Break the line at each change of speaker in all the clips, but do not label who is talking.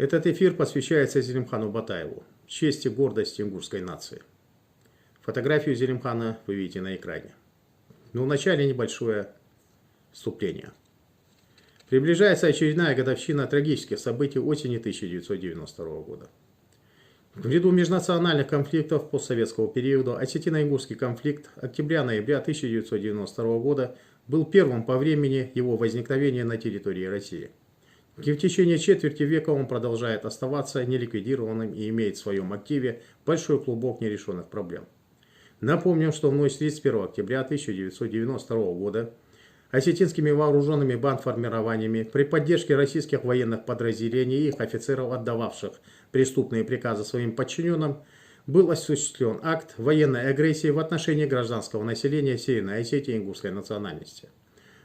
Этот эфир посвящается Зелимхану Батаеву, чести и гордости ингушской нации. Фотографию Зелимхана вы видите на экране. Но вначале небольшое вступление. Приближается очередная годовщина трагических событий осени 1992 года. В ряду межнациональных конфликтов постсоветского периода осетино-ингушский конфликт октября-ноября 1992 года был первым по времени его возникновения на территории России. И в течение четверти века он продолжает оставаться неликвидированным и имеет в своем активе большой клубок нерешенных проблем. Напомним, что в ночь с 31 октября 1992 года осетинскими вооруженными бандформированиями при поддержке российских военных подразделений и их офицеров, отдававших преступные приказы своим подчиненным, был осуществлен акт военной агрессии в отношении гражданского населения Северной Осетии и ингушской национальности.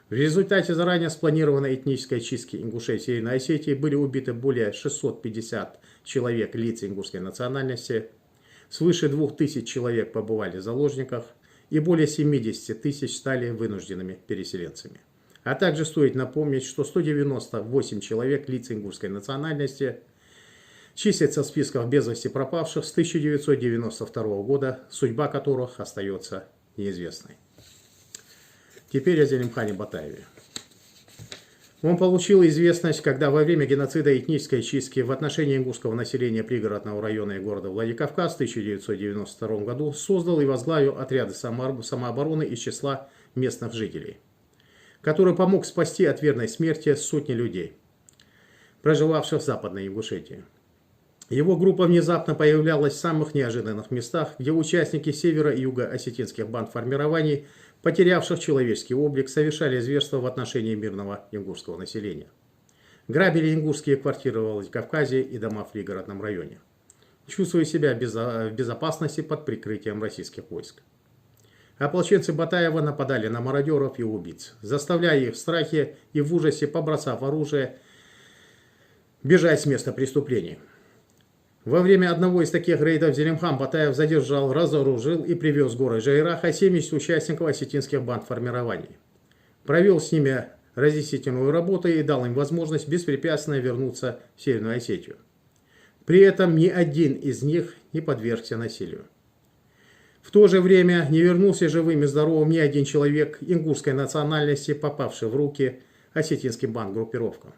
В результате заранее спланированной этнической чистки ингушей Северной Осетии были убиты более 650 человек лиц ингушской национальности, свыше 2000 человек побывали в заложниках и более 70 тысяч стали вынужденными переселенцами. А также стоит напомнить, что 198 человек лиц ингушской национальности числятся в списках без вести пропавших с 1992 года, судьба которых остается неизвестной. Теперь о Зелимхане Батаеве. Он получил известность, когда во время геноцида этнической чистки в отношении ингушского населения пригородного района и города Владикавказ в 1992 году создал и возглавил отряды самообороны из числа местных жителей, который помог спасти от верной смерти сотни людей, проживавших в Западной Ингушетии. Его группа внезапно появлялась в самых неожиданных местах, где участники севера и юга осетинских бандформирований, потерявших человеческий облик, совершали зверства в отношении мирного ингушского населения. Грабили ингушские квартиры в Владикавказе и дома в пригородном районе, чувствуя себя в безопасности под прикрытием российских войск. Ополченцы Батаева нападали на мародеров и убийц, заставляя их в страхе и в ужасе, побросав оружие, бежать с места преступлений. Во время одного из таких рейдов Зелимхан Батаев задержал, разоружил и привез в город Жайраха 70 участников осетинских бандформирований. Провел с ними разъяснительную работу и дал им возможность беспрепятственно вернуться в Северную Осетию. При этом ни один из них не подвергся насилию. В то же время не вернулся живым и здоровым ни один человек ингушской национальности, попавший в руки осетинским бандгруппировкам.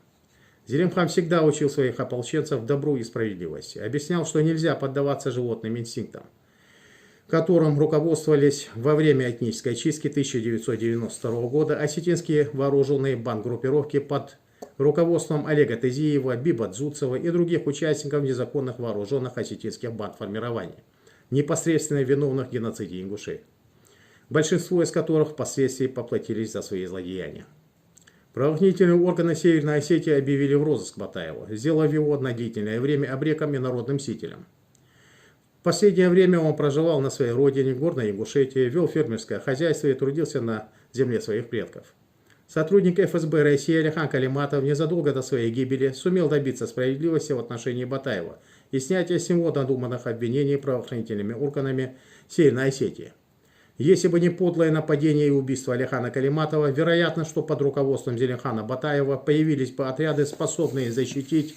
Зелимхан всегда учил своих ополченцев добру и справедливости. Объяснял, что нельзя поддаваться животным инстинктам, которым руководствовались во время этнической чистки 1992 года осетинские вооруженные бандгруппировки под руководством Олега Тезиева, Биба Дзуцева и других участников незаконных вооруженных осетинских бандформирований, непосредственно виновных в геноциде ингушей, большинство из которых впоследствии поплатились за свои злодеяния. Правоохранительные органы Северной Осетии объявили в розыск Батаева, сделав его на длительное время обреком и народным мстителем. В последнее время он проживал на своей родине, в Горной Ингушетии, вел фермерское хозяйство и трудился на земле своих предков. Сотрудник ФСБ России Алихан Калиматов незадолго до своей гибели сумел добиться справедливости в отношении Батаева и снятия с него надуманных обвинений правоохранительными органами Северной Осетии. Если бы не подлое нападение и убийство Алихана Калиматова, вероятно, что под руководством Зелимхана Батаева появились бы отряды, способные защитить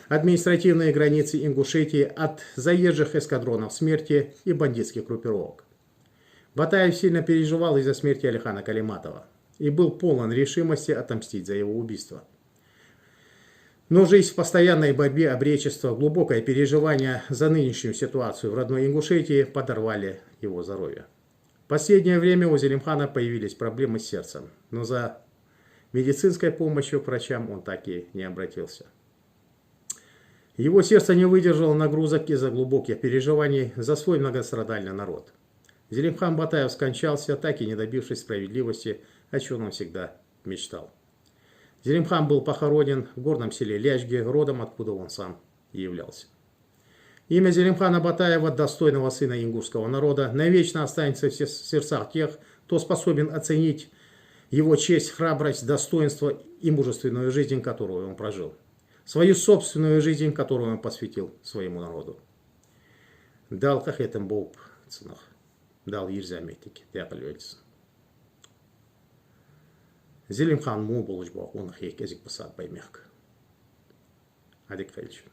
административные границы Ингушетии от заезжих эскадронов смерти и бандитских группировок. Батаев сильно переживал из-за смерти Алихана Калиматова и был полон решимости отомстить за его убийство. Но жизнь в постоянной борьбе, обречество, глубокое переживание за нынешнюю ситуацию в родной Ингушетии подорвали его здоровье. В последнее время у Зелимхана появились проблемы с сердцем, но за медицинской помощью к врачам он так и не обратился. Его сердце не выдержало нагрузок из-за глубоких переживаний за свой многострадальный народ. Зелимхан Батаев скончался, так и не добившись справедливости, о чем он всегда мечтал. Зелимхан был похоронен в горном селе Лячги, родом откуда он сам и являлся. Имя Зелимхана Батаева, достойного сына ингушского народа, навечно останется в сердцах тех, кто способен оценить его честь, храбрость, достоинство и мужественную жизнь, которую он прожил. Свою собственную жизнь, которую он посвятил своему народу. Дал как этом Бог ценах. Дал Ирзаметики, Тяпальвельс. Зелимхан Мубулыч Бог, он хейк язык посад баймяк. Алик Раильевич.